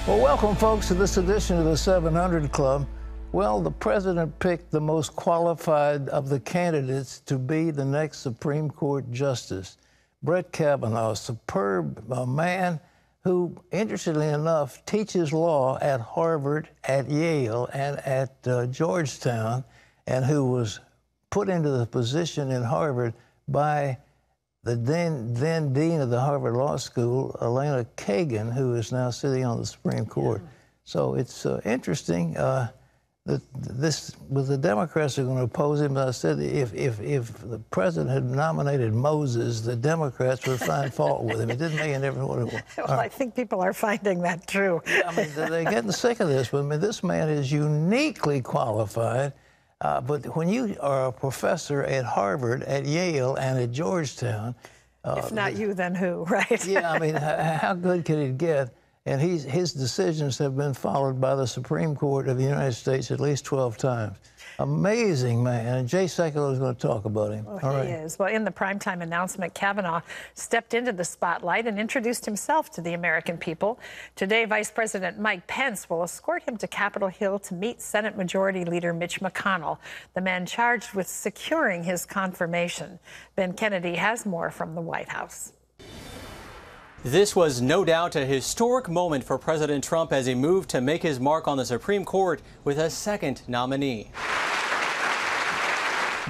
Well, welcome, folks, to this edition of the 700 Club. Well, the president picked the most qualified of the candidates to be the next Supreme Court justice. Brett Kavanaugh, a superb man who, interestingly enough, teaches law at Harvard, at Yale, and at Georgetown, and who was put into the position in Harvard by the then dean of the Harvard Law School, Elena Kagan, who is now sitting on the Supreme Court. Yeah. So it's interesting that the Democrats are going to oppose him. I said if the president had nominated Moses, the Democrats would find fault with him. It didn't make any difference what it was. Well, I think people are finding that true. Yeah, I mean, they're getting sick of this. But I mean, this man is uniquely qualified. But when you are a professor at Harvard, at Yale, and at Georgetown... if not you, then who, right? Yeah, I mean, how good can it get? And his decisions have been followed by the Supreme Court of the United States at least 12 times. Amazing man. And Jay Sekulow is going to talk about him. Well, he is. Well, in the primetime announcement, Kavanaugh stepped into the spotlight and introduced himself to the American people. Today, Vice President Mike Pence will escort him to Capitol Hill to meet Senate Majority Leader Mitch McConnell, the man charged with securing his confirmation. Ben Kennedy has more from the White House. This was no doubt a historic moment for President Trump as he moved to make his mark on the Supreme Court with a second nominee.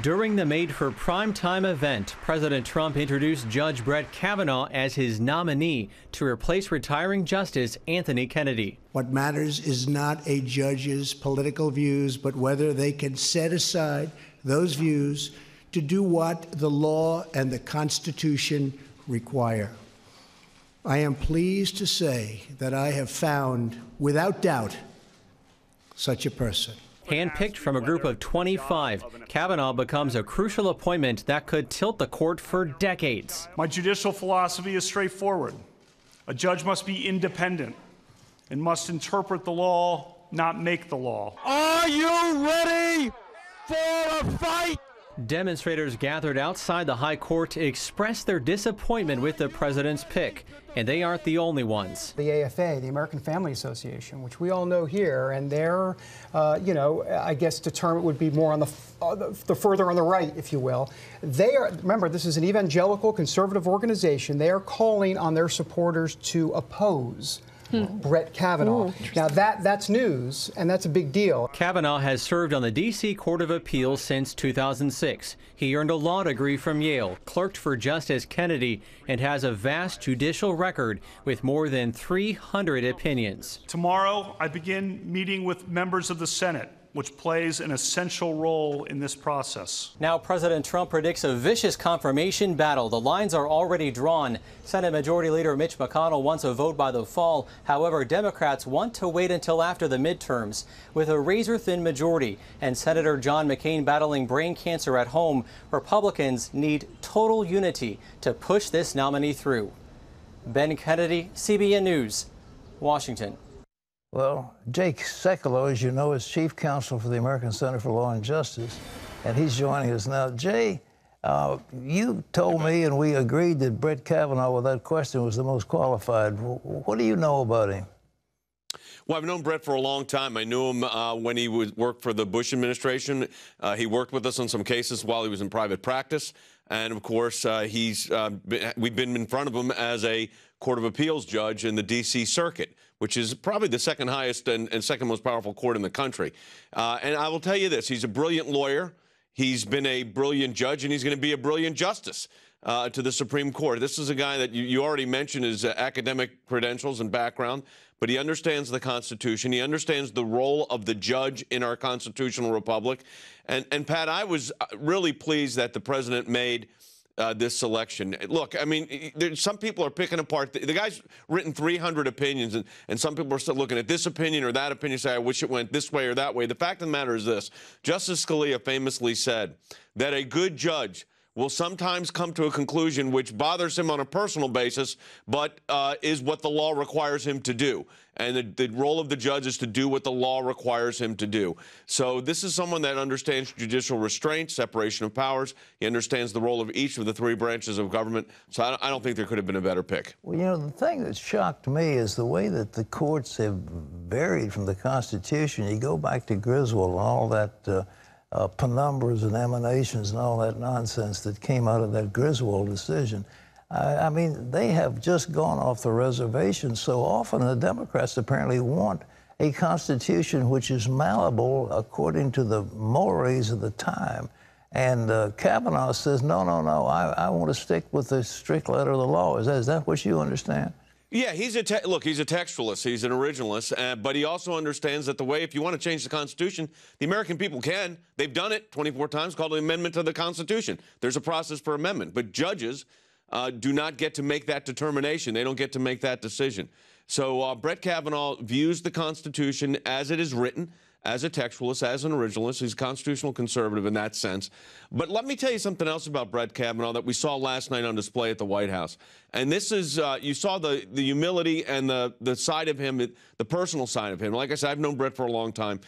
During the Made for Primetime event, President Trump introduced Judge Brett Kavanaugh as his nominee to replace retiring Justice Anthony Kennedy. What matters is not a judge's political views, but whether they can set aside those views to do what the law and the Constitution require. I am pleased to say that I have found, without doubt, such a person. Handpicked from a group of 25, Kavanaugh becomes a crucial appointment that could tilt the court for decades. My judicial philosophy is straightforward. A judge must be independent and must interpret the law, not make the law. Are you ready for a fight? Demonstrators gathered outside the High Court to express their disappointment with the president's pick, and they aren't the only ones. The AFA, the American Family Association, which we all know here, and they're, I guess determined would be more on the further on the right, if you will. They are, remember, this is an evangelical conservative organization. They are calling on their supporters to oppose Brett Kavanaugh. Now, that's news, and that's a big deal. Kavanaugh has served on the D.C. Court of Appeals since 2006. He earned a law degree from Yale, clerked for Justice Kennedy, and has a vast judicial record with more than 300 opinions. Tomorrow, I begin meeting with members of the Senate, which plays an essential role in this process. Now, President Trump predicts a vicious confirmation battle. The lines are already drawn. Senate Majority Leader Mitch McConnell wants a vote by the fall. However, Democrats want to wait until after the midterms. With a razor-thin majority and Senator John McCain battling brain cancer at home, Republicans need total unity to push this nominee through. Ben Kennedy, CBN News, Washington. Well, Jake Sekulow, as you know, is chief counsel for the American Center for Law and Justice, and he's joining us now. Jay, you told me, and we agreed, that Brett Kavanaugh, without question, was the most qualified. What do you know about him? Well, I've known Brett for a long time. I knew him when he worked for the Bush administration. He worked with us on some cases while he was in private practice. And, of course, we've been in front of him as a Court of Appeals judge in the D.C. Circuit, which is probably the second highest and second most powerful court in the country. And I will tell you this, he's a brilliant lawyer. He's been a brilliant judge, and he's going to be a brilliant justice to the Supreme Court. This is a guy that you already mentioned his academic credentials and background, but he understands the Constitution. He understands the role of the judge in our constitutional republic. And Pat, I was really pleased that the president made this selection. Look, I mean, some people are picking apart. The guy's written 300 opinions, and some people are still looking at this opinion or that opinion, say, I wish it went this way or that way. The fact of the matter is this. Justice Scalia famously said that a good judge will sometimes come to a conclusion which bothers him on a personal basis, but is what the law requires him to do. And the role of the judge is to do what the law requires him to do. So this is someone that understands judicial restraint, separation of powers. He understands the role of each of the three branches of government. So I don't think there could have been a better pick. Well, you know, the thing that shocked me is the way that the courts have varied from the Constitution. You go back to Griswold and all that penumbras and emanations and all that nonsense that came out of that Griswold decision. I mean, they have just gone off the reservation so often. The Democrats apparently want a Constitution which is malleable according to the mores of the time. And Kavanaugh says, no, I want to stick with the strict letter of the law. Is that what you understand? Yeah, he's a textualist. He's an originalist. But he also understands that the way, if you want to change the Constitution, the American people can. They've done it 24 times, called an amendment to the Constitution. There's a process for amendment. But judges do not get to make that determination. They don't get to make that decision. So Brett Kavanaugh views the Constitution as it is written, as a textualist, as an originalist. He's a constitutional conservative in that sense. But let me tell you something else about Brett Kavanaugh that we saw last night on display at the White House. And this is, you saw the humility and the side of him, the personal side of him. Like I said, I've known Brett for a long time.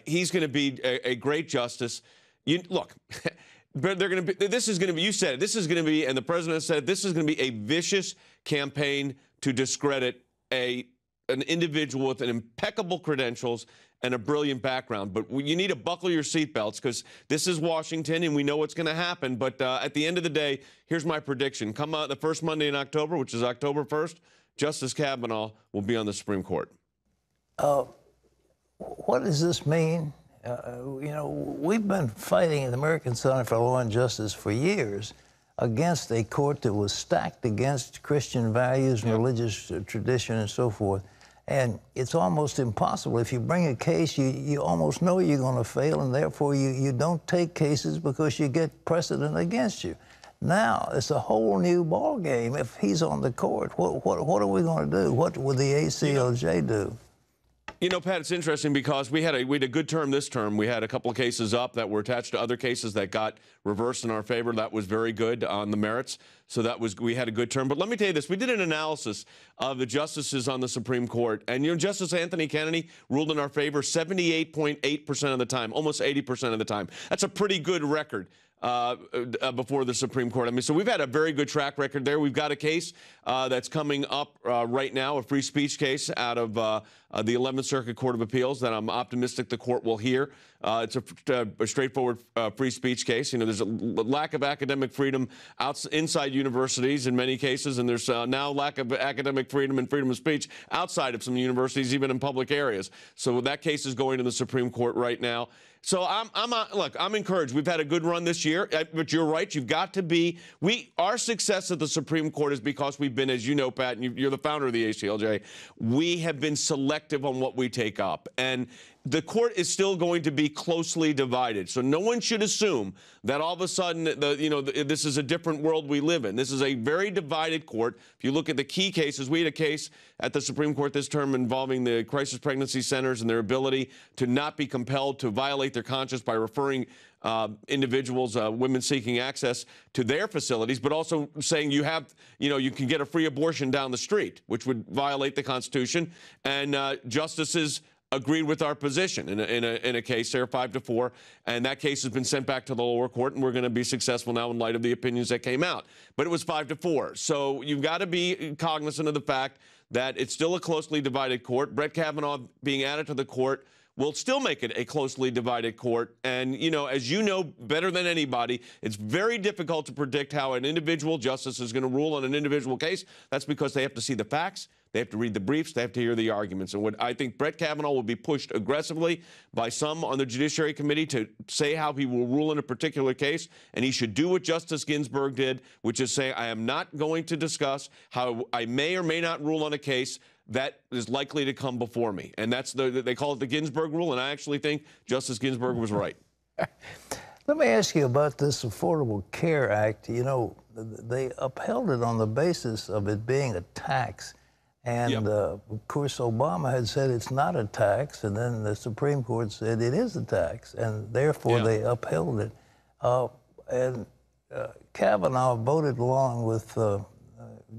He's going to be a great justice. Look, they're going to be, this is going to be, you said it, this is going to be, and the president said, this is going to be a vicious campaign to discredit an individual with an impeccable credentials and a brilliant background. But you need to buckle your seatbelts because this is Washington and we know what's going to happen. But at the end of the day, here's my prediction. Come out the first Monday in October, which is October 1st, Justice Kavanaugh will be on the Supreme Court. What does this mean? You know, we've been fighting in the American Center for Law and Justice for years against a court that was stacked against Christian values and religious tradition and so forth. And it's almost impossible. If you bring a case, you almost know you're going to fail, and therefore you don't take cases because you get precedent against you. Now, it's a whole new ball game if he's on the court. What are we going to do? What would the ACLJ do? You know, Pat, it's interesting because we had a good term this term. We had a couple of cases up that were attached to other cases that got reversed in our favor. That was very good on the merits. So we had a good term. But let me tell you this. We did an analysis of the justices on the Supreme Court. And, you know, Justice Anthony Kennedy ruled in our favor 78.8% of the time, almost 80% of the time. That's a pretty good record. Before the Supreme Court. I mean, so we've had a very good track record there. We've got a case that's coming up right now, a free speech case out of the 11th Circuit Court of Appeals that I'm optimistic the court will hear. It's a straightforward free speech case. You know, there's a lack of academic freedom inside universities in many cases, and there's now lack of academic freedom and freedom of speech outside of some universities, even in public areas. So that case is going to the Supreme Court right now. So look, I'm encouraged. We've had a good run this year, but you're right. You've got to be. Our success at the Supreme Court is because we've been, as you know, Pat, and you're the founder of the ACLJ. We have been selective on what we take up, and the court is still going to be closely divided. So no one should assume that all of a sudden, this is a different world we live in. This is a very divided court. If you look at the key cases, we had a case at the Supreme Court this term involving the crisis pregnancy centers and their ability to not be compelled to violate their conscience by referring individuals, women seeking access to their facilities, but also saying you can get a free abortion down the street, which would violate the Constitution. And justices agreed with our position in a case there, 5-4, and that case has been sent back to the lower court, and we're going to be successful now in light of the opinions that came out. But it was 5-4. So you've got to be cognizant of the fact that it's still a closely divided court. Brett Kavanaugh being added to the court will still make it a closely divided court. And, you know, as you know better than anybody, it's very difficult to predict how an individual justice is going to rule on an individual case. That's because they have to see the facts, they have to read the briefs, they have to hear the arguments. And what I think Brett Kavanaugh will be pushed aggressively by some on the Judiciary Committee to say how he will rule in a particular case. And he should do what Justice Ginsburg did, which is say, I am not going to discuss how I may or may not rule on a case that is likely to come before me. And that's they call it the Ginsberg Rule, and I actually think Justice Ginsburg was right. Let me ask you about this Affordable Care Act. You know, they upheld it on the basis of it being a tax. And, of course, Obama had said it's not a tax, and then the Supreme Court said it is a tax, and therefore they upheld it. And Kavanaugh voted along with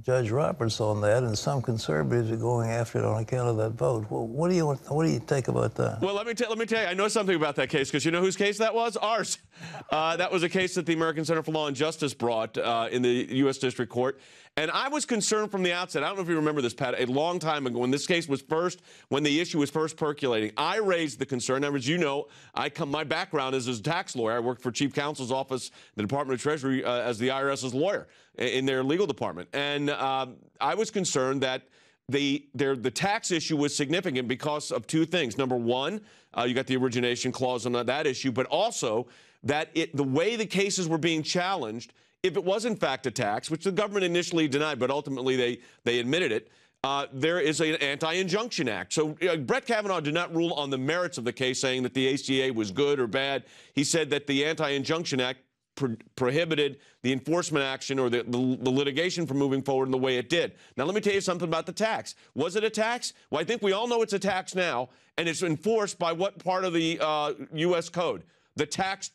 Judge Roberts on that, and some conservatives are going after it on account of that vote. Well, what do you think about that? Well, let me tell you, I know something about that case, because you know whose case that was? Ours. That was a case that the American Center for Law and Justice brought in the U.S. District Court. And I was concerned from the outset. I don't know if you remember this, Pat, a long time ago when this case was when the issue was first percolating, I raised the concern. Now, as you know, my background is as a tax lawyer. I worked for Chief Counsel's Office, the Department of Treasury, as the IRS's lawyer in their legal department. And I was concerned that the tax issue was significant because of two things. Number one, you got the origination clause on that issue, but also that the way the cases were being challenged, if it was in fact a tax, which the government initially denied, but ultimately they admitted it, there is an Anti-Injunction Act. So Brett Kavanaugh did not rule on the merits of the case, saying that the ACA was good or bad. He said that the Anti-Injunction Act prohibited the enforcement action or the litigation from moving forward in the way it did. Now, let me tell you something about the tax. Was it a tax? Well, I think we all know it's a tax now, and it's enforced by what part of the U.S. Code? The tax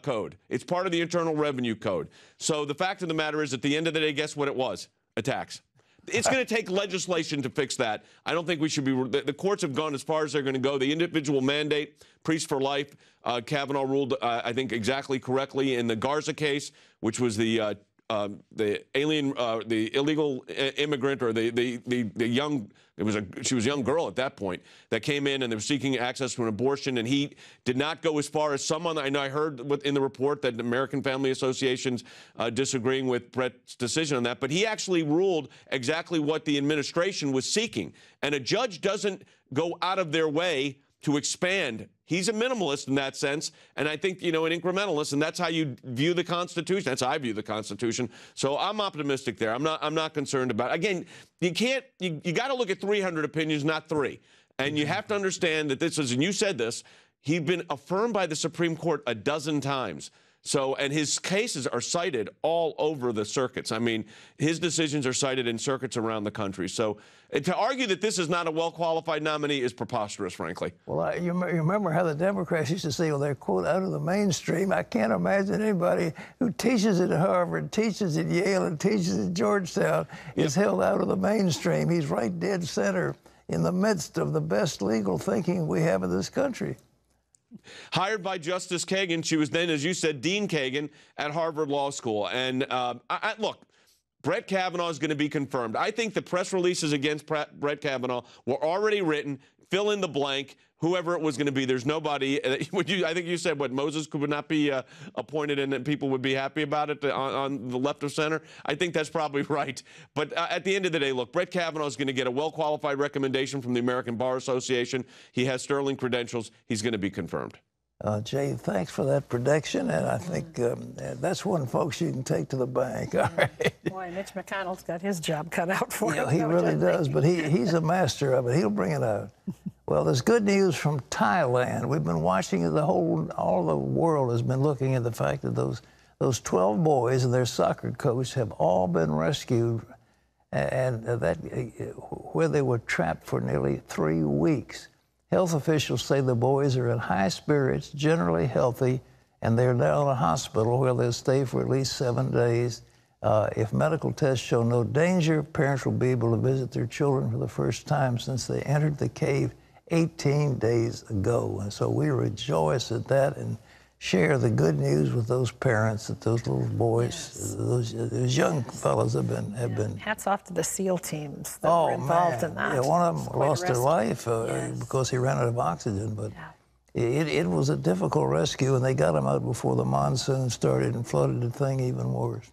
code. It's part of the Internal Revenue Code. So the fact of the matter is, at the end of the day, guess what it was? A tax. It's going to take legislation to fix that. I don't think we should be. The courts have gone as far as they're going to go. The individual mandate, priest for life, Kavanaugh ruled, I think, exactly correctly in the Garza case, which was the alien, the illegal immigrant, or the young. She was a young girl at that point that came in and they were seeking access to an abortion, and he did not go as far as someone. I know I heard in the report that the American Family Association's disagreeing with Brett's decision on that, but he actually ruled exactly what the administration was seeking. And a judge doesn't go out of their way to expand. He's a minimalist in that sense, and I think, an incrementalist, and that's how you view the Constitution. That's how I view the Constitution. So I'm optimistic there. I'm not concerned about it. Again, you got to look at 300 opinions, not 3. And you have to understand that this is, and you said this, he's been affirmed by the Supreme Court a dozen times. So, and his cases are cited all over the circuits. I mean, his decisions are cited in circuits around the country. So to argue that this is not a well-qualified nominee is preposterous, frankly. Well, you remember how the Democrats used to say, well, they're, quote, out of the mainstream. I can't imagine anybody who teaches at Harvard, teaches at Yale, and teaches at Georgetown is held out of the mainstream. He's right dead center in the midst of the best legal thinking we have in this country. Hired by Justice Kagan. She was then, as you said, Dean Kagan at Harvard Law School. And look, Brett Kavanaugh is going to be confirmed. I think the press releases against Brett Kavanaugh were already written. Fill in the blank, whoever it was going to be. There's nobody. I think you said, what, Moses would not be appointed and that people would be happy about it on the left of center? I think that's probably right. But at the end of the day, look, Brett Kavanaugh is going to get a well-qualified recommendation from the American Bar Association. He has sterling credentials. He's going to be confirmed. Jay, thanks for that prediction, and I think that's one, folks, you can take to the bank. All right. Boy, Mitch McConnell's got his job cut out for him. He really does, but he's a master of it. He'll bring it out. Well, there's good news from Thailand. We've been watching all the world has been looking at the fact that those 12 boys and their soccer coach have all been rescued, and where they were trapped for nearly 3 weeks. Health officials say the boys are in high spirits, generally healthy, and they're now in a hospital where they'll stay for at least 7 days. If medical tests show no danger, parents will be able to visit their children for the first time since they entered the cave 18 days ago. And so we rejoice at that and share the good news with those parents that those little boys, those young fellows have been. Hats off to the SEAL teams that were involved in that. Yeah, one of them lost their life because he ran out of oxygen, but it was a difficult rescue, and they got him out before the monsoon started and flooded the thing even worse.